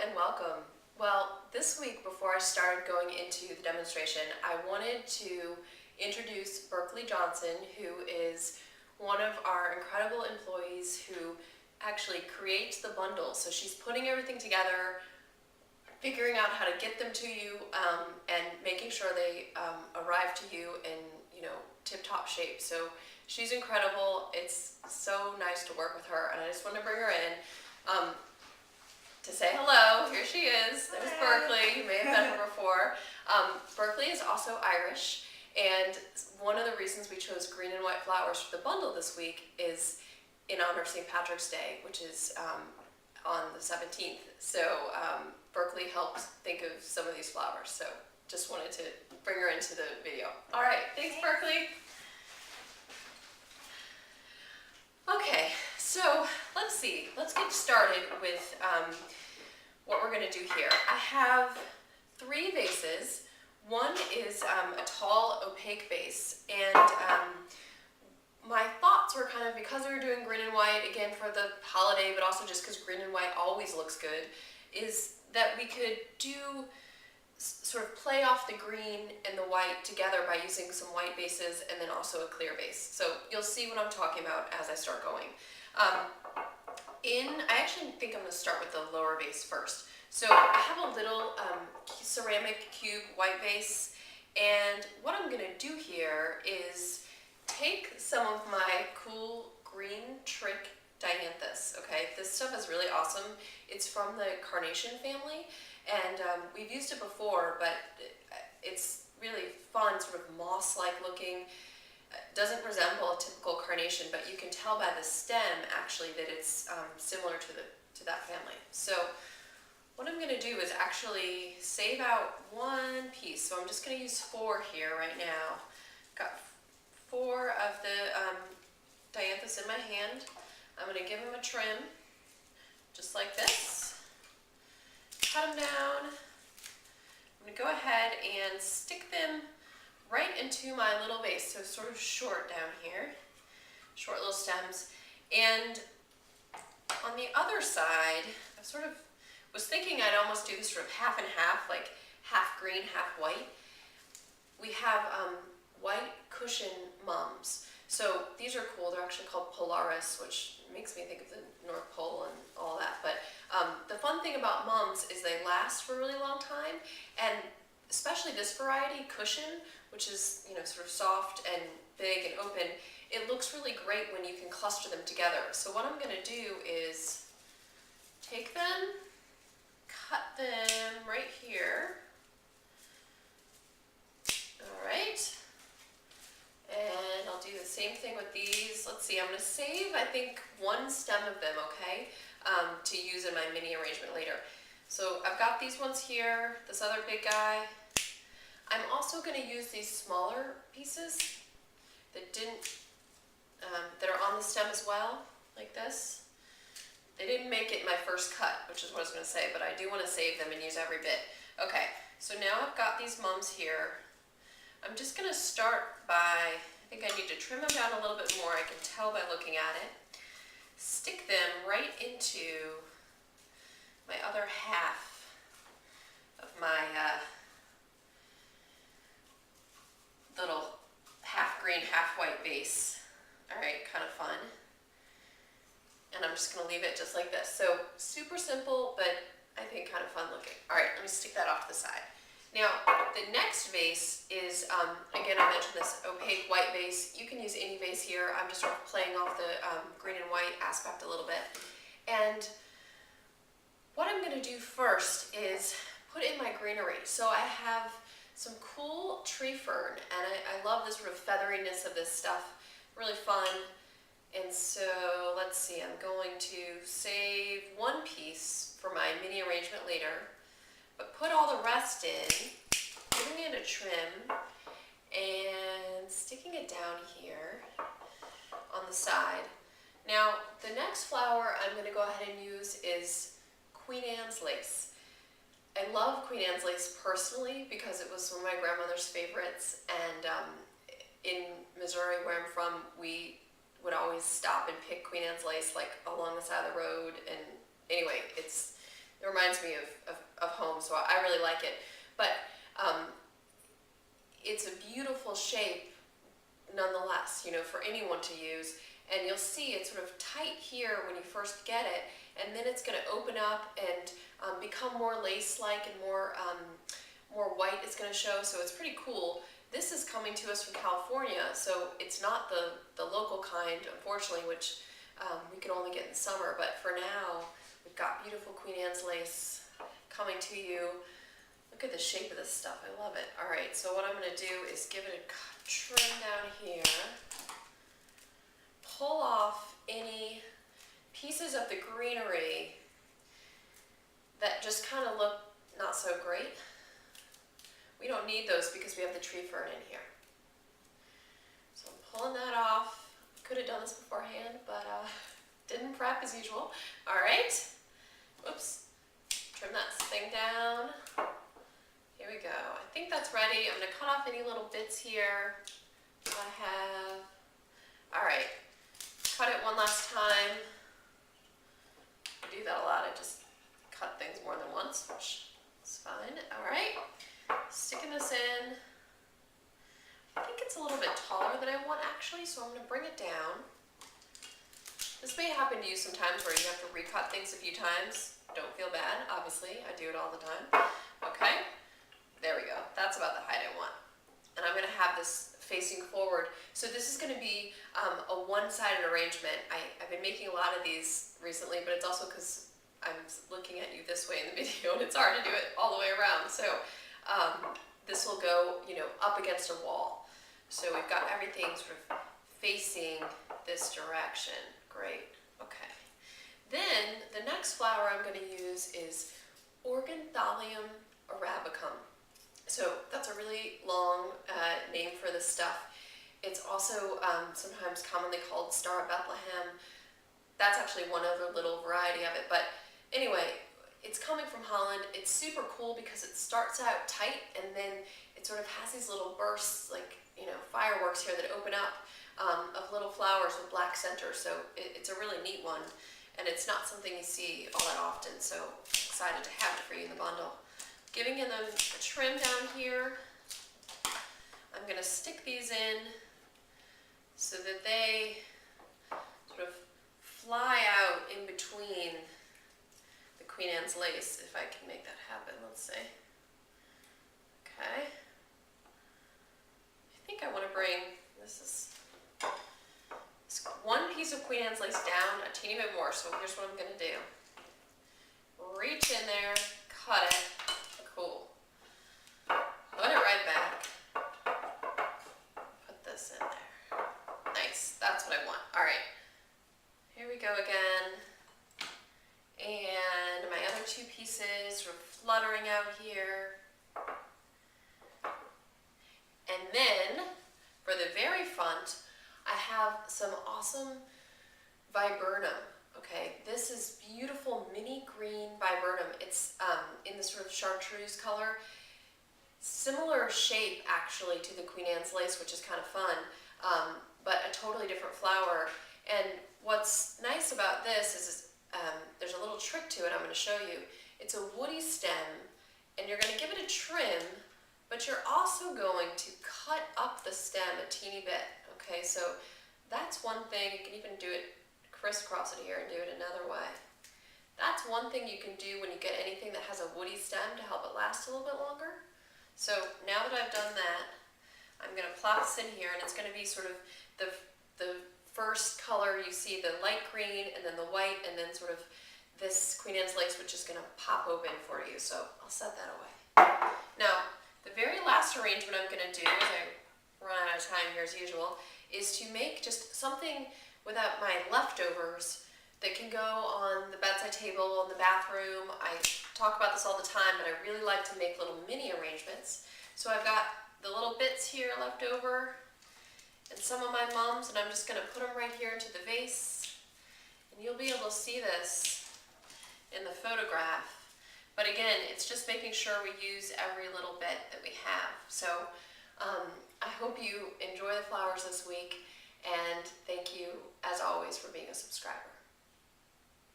and welcome. Well, this week before I started going into the demonstration, I wanted to introduce Berkeley Johnson, who is one of our incredible employees who actually creates the bundles. So she's putting everything together, figuring out how to get them to you, and making sure they arrive to you in, tip-top shape. So she's incredible. It's so nice to work with her, and I just want to bring her in to say hello. Here she is. There's Berkeley. You may have met her before. Berkeley is also Irish, and one of the reasons we chose green and white flowers for the bundle this week is in honor of St. Patrick's Day, which is on the 17th. So Berkeley helped think of some of these flowers. So just wanted to bring her into the video. All right, thanks Berkeley. Okay, so let's see. Let's get started with what we're going to do here. I have 3 vases. One is a tall opaque vase, and my thoughts were kind of, because we were doing green and white again for the holiday, but also just because green and white always looks good, is that we could do sort of play off the green and the white together by using some white bases and then also a clear base. So you'll see what I'm talking about as I start going. I actually think I'm going to start with the lower vase first. So I have a little ceramic cube white vase, and what I'm going to do here is take some of my cool green trick dianthus. Okay, this stuff is really awesome. It's from the carnation family, and we've used it before, but it's really fun, sort of moss-like looking. Doesn't resemble a typical carnation, but you can tell by the stem actually that it's similar to that family. So what I'm going to do is actually save out one piece. So I'm just going to use 4 here right now. Got 4 of the dianthus in my hand. I'm going to give them a trim, just like this. Cut them down. I'm going to go ahead and stick them right into my little vase, so sort of short down here, short little stems. And on the other side, I sort of was thinking I'd almost do this sort of half and half, like half green, half white. We have white cushion mums. So these are cool. They're actually called Polaris, which makes me think of the North Pole and all that. But the fun thing about mums is they last for a really long time, and especially this variety, cushion, which is sort of soft and big and open, it looks really great when you can cluster them together. So what I'm going to do is take them, cut them right here. All right. And I'll do the same thing with these. Let's see, I'm going to save, I think, 1 stem of them, okay, to use in my mini arrangement later. So I've got these ones here, this other big guy. I'm also going to use these smaller pieces that that are on the stem as well, like this. They didn't make it in my first cut, which is what I was going to say, but I do want to save them and use every bit. Okay, so now I've got these mums here. I'm just going to start by, I think I need to trim them down a little bit more. I can tell by looking at it. Stick them right into my other half of my little half green, half white vase. All right, kind of fun. And I'm just going to leave it just like this. So super simple, but I think kind of fun looking. All right, let me stick that off to the side. Now, the next vase is, again, I mentioned this opaque white vase. You can use any vase here. I'm just sort of playing off the green and white aspect a little bit. And what I'm going to do first is put in my greenery. So I have some cool tree fern, and I love the sort of featheriness of this stuff. Really fun. And so, let's see, I'm going to save 1 piece for my mini arrangement later, but put all the rest in, giving it a trim, and sticking it down here on the side. Now, the next flower I'm going to go ahead and use is Queen Anne's lace. I love Queen Anne's lace personally because it was one of my grandmother's favorites, and in Missouri, where I'm from, we would always stop and pick Queen Anne's lace like along the side of the road, and anyway, they're reminds me of home, so I really like it. But it's a beautiful shape nonetheless, you know, for anyone to use. And you'll see it's sort of tight here when you first get it, and then it's going to open up and become more lace-like and more white it's going to show, so it's pretty cool. This is coming to us from California, so it's not the local kind, unfortunately, which we can only get in summer, but for now, we've got beautiful Queen Anne's lace coming to you. Look at the shape of this stuff, I love it. All right, so what I'm going to do is give it a trim down here, pull off any pieces of the greenery that just kind of look not so great. We don't need those because we have the tree fern in here. So I'm pulling that off. Could have done this beforehand, but didn't prep as usual. All right, whoops, trim that thing down. Here we go. I think that's ready. I'm gonna cut off any little bits here that I have. All right, cut it one last time. I do that a lot. I just cut things more than once, which is fine. All right, sticking this in. I think it's a little bit taller than I want actually, so I'm going to bring it down. This may happen to you sometimes where you have to recut things a few times. Don't feel bad, obviously. I do it all the time. Okay, there we go. That's about the height I want. And I'm going to have this facing forward. So this is going to be a one-sided arrangement. I've been making a lot of these recently, but it's also because I'm looking at you this way in the video and it's hard to do it all the way around. So this will go, you know, up against a wall. So we've got everything sort of facing this direction. Great. Okay. Then the next flower I'm going to use is Organthalium arabicum. So that's a really long name for this stuff. It's also sometimes commonly called Star of Bethlehem. That's actually one other little variety of it. But anyway, it's coming from Holland. It's super cool because it starts out tight and then it sort of has these little bursts, like, you know, fireworks here that open up of little flowers with black centers. So it's a really neat one, and it's not something you see all that often. So excited to have it for you in the bundle. Giving them a trim down here. I'm going to stick these in so that they sort of fly out in between the Queen Anne's lace, if I can make that happen. Let's see. Okay. I think I want to bring, this one piece of Queen Anne's lace down a teeny bit more, so here's what I'm going to do. Reach in there, cut it, cool. Put it right back. Put this in there. Nice, that's what I want. All right, here we go again. And my other two pieces sort of fluttering out here. And then, for the very front, I have some awesome viburnum. Okay, this is beautiful mini green viburnum. It's in the sort of chartreuse color. Similar shape, actually, to the Queen Anne's lace, which is kind of fun, but a totally different flower. And what's nice about this is there's a little trick to it I'm going to show you. It's a woody stem, and you're going to give it a trim, but you're also going to cut up the stem a teeny bit. Okay, so that's one thing. You can even do it, crisscross it here and do it another way. That's one thing you can do when you get anything that has a woody stem to help it last a little bit longer. So now that I've done that, I'm going to plop this in here, and it's going to be sort of the first color. You see the light green, and then the white, and then sort of this Queen Anne's lace, which is going to pop open for you. So I'll set that away. Now, the very last arrangement I'm going to do, as I run out of time here as usual, is to make just something without my leftovers that can go on the bedside table, in the bathroom. I talk about this all the time, but I really like to make little mini arrangements. So I've got the little bits here left over, and some of my mums, and I'm just going to put them right here into the vase. And you'll be able to see this in the photograph. But again, it's just making sure we use every little bit that we have. So I hope you enjoy the flowers this week, and thank you, as always, for being a subscriber.